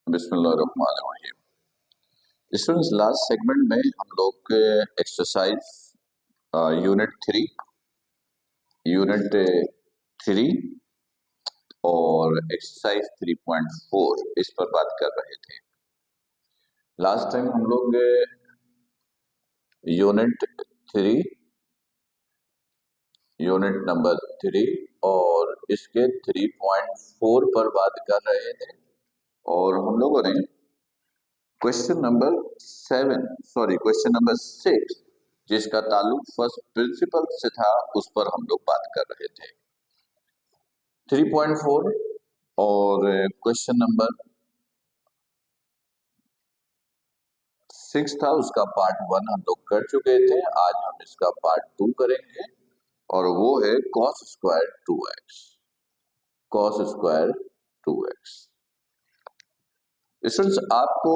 बिस्मिल्लाहिर्रहमानिर्रहीम। Students, last segment में हम लोग एक्सरसाइज यूनिट थ्री और एक्सरसाइज 3.4 इस पर बात कर रहे थे। लास्ट टाइम हम लोग यूनिट थ्री यूनिट नंबर 3 और इसके 3.4 पर बात कर रहे थे और हम लोगों ने क्वेश्चन नंबर 6 जिसका ताल्लुक फर्स्ट प्रिंसिपल से था उस पर हम लोग बात कर रहे थे। 3.4 और क्वेश्चन नंबर 6 था, उसका पार्ट 1 हम लोग कर चुके थे। आज हम इसका पार्ट 2 करेंगे और वो है cos स्क्वायर 2x। स्टूडेंट्स, आपको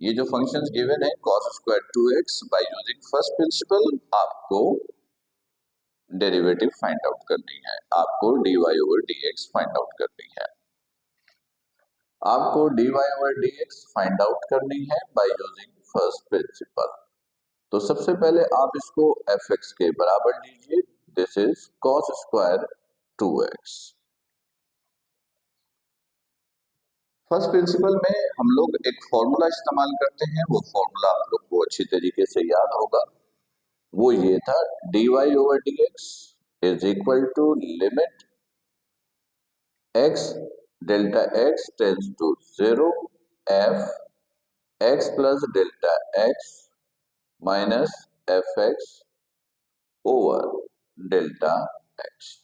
ये जो फंक्शंस गिवन है cos square 2x by using first principle, आपको डेरिवेटिव फाइंड आउट करनी है, आपको dy over dx find out करनी है। आपको dy over dx find out करनी है बाय यूजिंग फर्स्ट प्रिंसिपल। तो सबसे पहले आप इसको fx के बराबर लीजिए। This is cos square 2x। First principle में हम लोग एक फॉर्मूला इस्तेमाल करते हैं, वो फॉर्मूला आप लोग को अच्छी तरीके से याद होगा। वो ये था dy over dx is equal to limit x delta x tends to 0 f x plus delta x minus fx over delta x।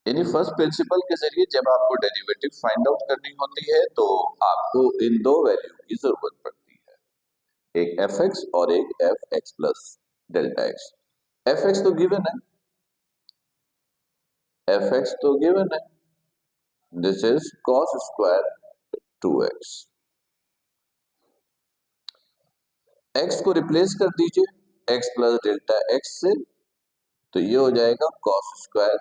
यानी फर्स्ट प्रिंसिपल के जरिए जब आपको डेरिवेटिव फाइंड आउट करनी होती है तो आपको इन दो वैल्यू की जरूरत पड़ती है, एक fx और एक fx plus delta x। fx तो गिवन है, this is cos square 2x। x को रिप्लेस कर दीजिए x प्लस डेल्टा x से, तो ये हो जाएगा cos स्क्वायर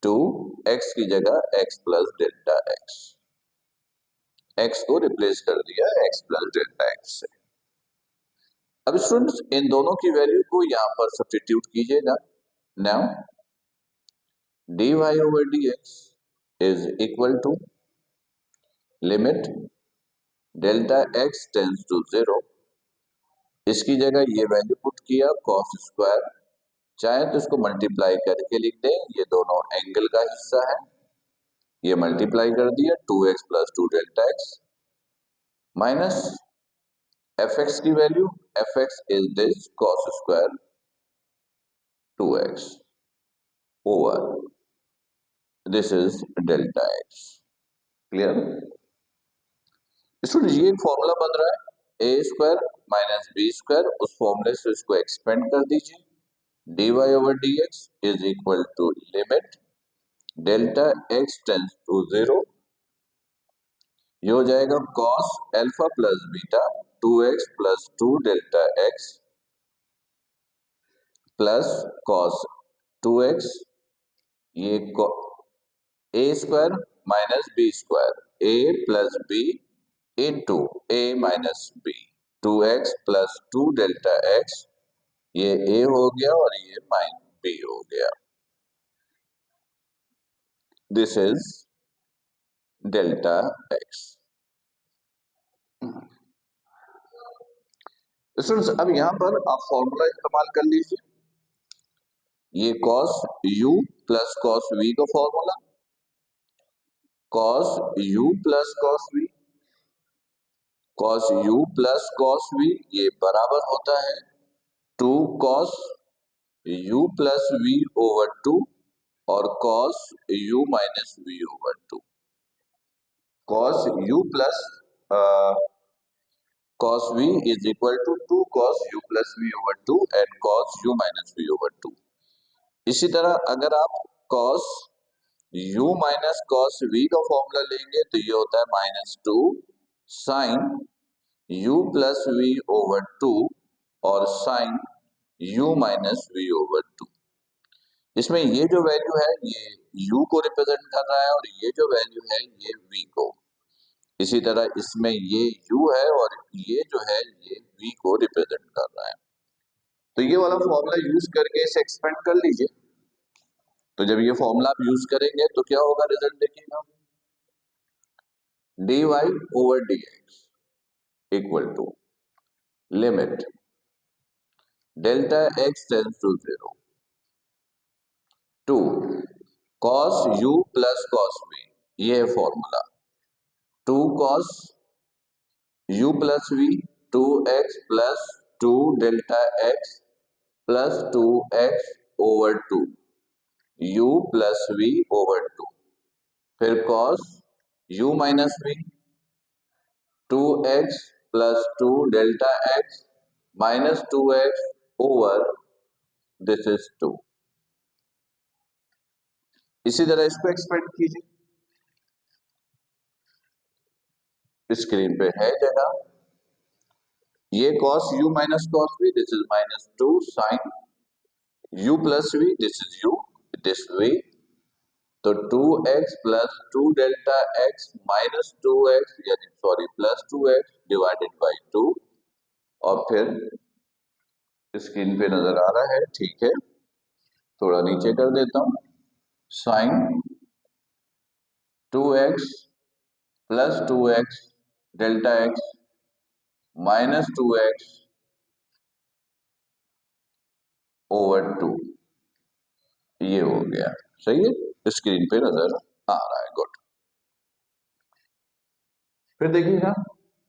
2 x की जगह x plus delta x। x को रिप्लेस कर दिया x प्लस डेल्टा x से। अब स्टूडेंट्स, इन दोनों की वैल्यू को यहां पर सब्स्टिट्यूट कीजिएगा। Now dy over dx is equal to limit delta x tends to 0। इसकी जगह ये वैल्यू पुट किया cos स्क्वायर, चाहे तो इसको मल्टीप्लाई करके लिख दें, ये दोनों एंगल का हिस्सा है, ये मल्टीप्लाई कर दिया 2x plus 2 delta x minus fx की value, fx is this cos square 2x over this is delta x। Clear student? ये एक फॉर्मूला बन रहा है a square minus b square, उस फॉर्मूले से इसको एक्सपेंड कर दीजिए। dy over dx is equal to limit delta x tends to 0, ये हो जाएगा cos alpha plus beta 2x plus 2 delta x plus cos 2x, ये a square minus b square, a plus b into a minus b, 2x plus 2 delta x, ये a हो गया और ये minus b हो गया। This is delta x। Students, अब यहां पर आप फॉर्मूला इस्तेमाल कर लीजिए, ये cos u plus cos v का formula, cos u plus cos v, cos u plus cos v ये बराबर होता है 2 cos u plus v over 2 और cos u minus v over 2। cos u plus cos v is equal to 2 cos u plus v over 2 and cos u minus v over 2। इसी तरह अगर आप cos u minus cos v का formula लेंगे तो ये होता है minus 2 sine u plus v over 2 और sine u minus v over 2। इसमें ये जो वैल्यू है ये u को रिप्रेजेंट कर रहा है और ये जो वैल्यू है ये v को। इसी तरह इसमें ये u है और ये जो है ये v को रिप्रेजेंट कर रहा है। तो ये वाला फॉर्मूला यूज करके इसे एक्सपेंड कर लीजिए। तो जब ये फॉर्मूला आप यूज करेंगे तो क्या होगा, रिजल्ट देखिएगा, dy over dx equal to limit delta x tends to 0 two cos u plus cos v, ये है formula, two cos u plus v, 2x plus 2 delta x plus 2x over 2 u plus v over 2, फिर cos u minus v, 2x plus 2 delta x minus 2x over this is 2। इसी तरह इसको expand कीजिए, screen पे है जगह, ये cos u minus cos v, this is minus 2 sine u plus v, this is u, this v, तो 2x plus 2 delta x minus 2x यानी sorry plus 2x divided by 2, और फिर स्क्रीन पे नजर आ रहा है, ठीक है, थोड़ा नीचे कर देता हूं, sine 2x plus 2x delta x minus 2x over 2, ये हो गया, सही है, स्क्रीन पे नजर आ रहा है, गुड। फिर देखिएगा,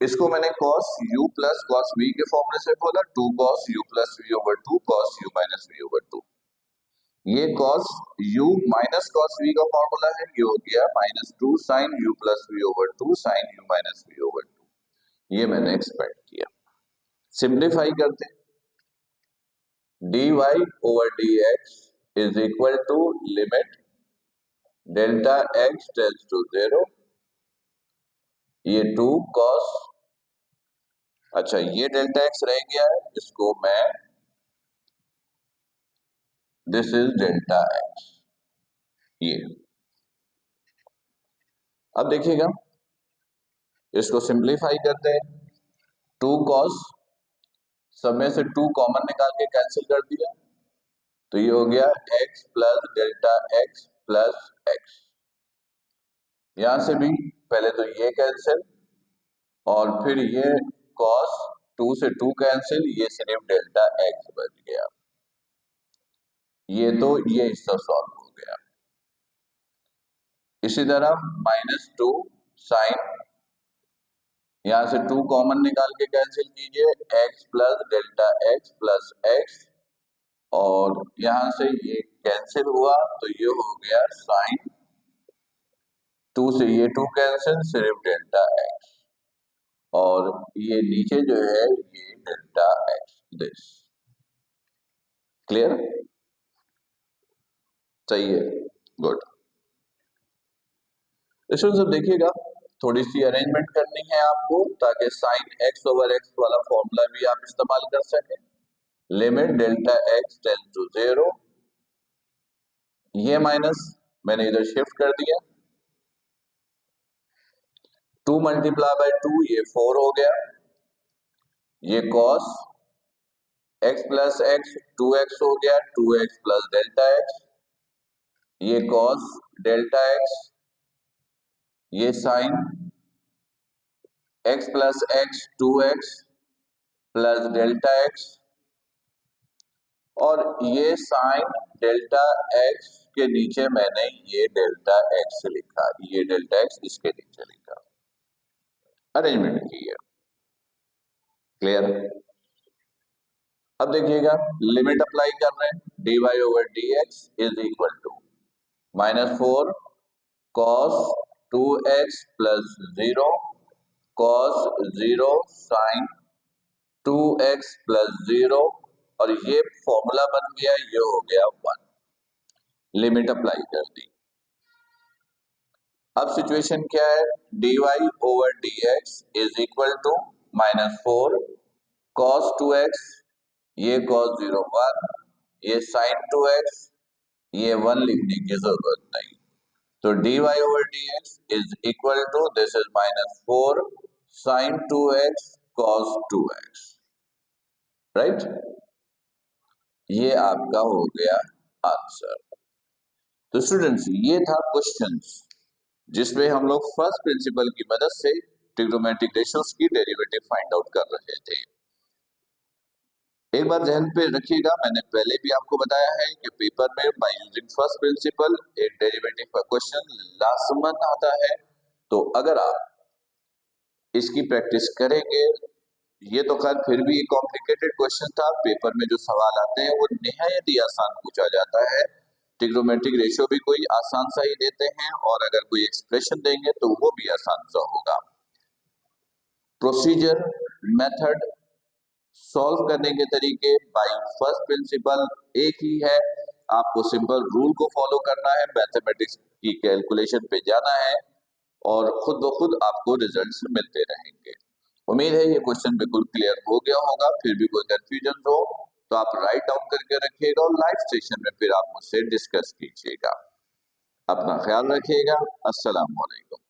इसको मैंने cos u plus cos v के फॉर्मूले से बोला, 2 cos u plus v over 2 cos u minus v over 2, ये cos u minus cos v का फॉर्मूला है, ये हो गया minus 2 sine u plus v over 2 sine u minus v over 2, ये मैंने एक्सपेंड किया। सिंप्लीफाई करते, dy over dx is equal to limit delta x tends to 0, ये 2 cos, अच्छा ये डेल्टा x रह गया है, इसको मैं, दिस इज डेल्टा x, ये, अब देखिएगा इसको सिंप्लीफाई करते हैं, 2 cos, सब में से 2 कॉमन निकाल के कैंसिल कर दिया, तो ये हो गया x plus delta x plus x, यहां से भी पहले तो ये कैंसिल और फिर ये cos 2 से 2 कैंसिल, ये सिर्फ डेल्टा x बच गया, ये तो ये हिस्सा सॉल्व हो गया। इसी तरह माइनस 2 साइन, यहां से 2 कॉमन निकाल के कैंसिल कीजिए, x plus delta x plus x, और यहां से ये कैंसिल हुआ तो ये हो गया साइन 2 से ये 2 कैंसिल, सिर्फ डेल्टा x, और ये नीचे जो है ये डेल्टा x, दिस, क्लियर, सही है, गुड। इसमें सब देखिएगा, थोड़ी सी अरेंजमेंट करनी है आपको ताकि साइन x ओवर x वाला फॉर्मूला भी आप इस्तेमाल कर सकें, limit delta x tends to 0, ये माइनस मैंने इधर शिफ्ट कर दिया, 2 मल्टीप्लाई बाय 2 ये 4 हो गया, ये cos x plus x 2x हो गया, 2x प्लस डेल्टा x, ये cos डेल्टा x, ये sine x plus x 2x plus delta x, और ये साइन डेल्टा x के नीचे मैंने ये डेल्टा x लिखा, ये डेल्टा x इसके नीचे लिखा, अरेंजमेंट की है, क्लियर। अब देखिएगा लिमिट अप्लाई कर रहे हैं, dy over dx is equal to -4 cos 2x plus 0 cos 0 sine 2x plus 0, और ये फॉर्मूला बन गया, ये हो गया 1, लिमिट अप्लाई कर दी। अब सिचुएशन क्या है, dy over dx is equal to -4 cos 2x, ये cos 0 1, ये sin 2x, ये 1 लिखने की जरूरत नहीं। तो dy over dx is equal to this is -4 sin 2x cos 2x, right. ये आपका हो गया आंसर। तो स्टूडेंट्स ये था क्वेश्चंस जिसमें हम लोग फर्स्ट प्रिंसिपल की मदद से ट्रिग्नोमेट्रिक रेशियोज की डेरिवेटिव फाइंड आउट कर रहे थे। एक बार ध्यान पे रखिएगा, मैंने पहले भी आपको बताया है कि पेपर में बाय यूजिंग फर्स्ट प्रिंसिपल एक डेरिवेटिव का क्वेश्चन लाजमन आता है। तो अगर आप इसकी प्रैक्टिस करेंगे, ये तो खैर फिर भी एक कॉम्प्लिकेटेड क्वेश्चन था, पेपर में जो सवाल आते हैं वो निहायत ही आसान पूछा जाता है। ट्रिग्नोमेट्रिक रेशियो भी कोई आसान सा ही देते हैं और अगर कोई एक्सप्रेशन देंगे तो वो भी आसान सा होगा। प्रोसीजर, मेथड, सॉल्व करने के तरीके बाय फर्स्ट प्रिंसिपल एक ही है। आपको सिंपल रूल को फॉलो करना है, मैथमेटिक्स की कैलकुलेशन पे जाना है और खुद ब खुद आपको रिजल्ट्स मिलते रहेंगे। उम्मीद है ये क्वेश्चन बिल्कुल क्लियर हो गया होगा। फिर भी कोई कंफ्यूजन हो तो आप राइट डाउन करके रखिएगा और लाइव सेशन में फिर आप मुझसे डिस्कस कीजिएगा। अपना ख्याल रखिएगा। अस्सलाम वालेकुम।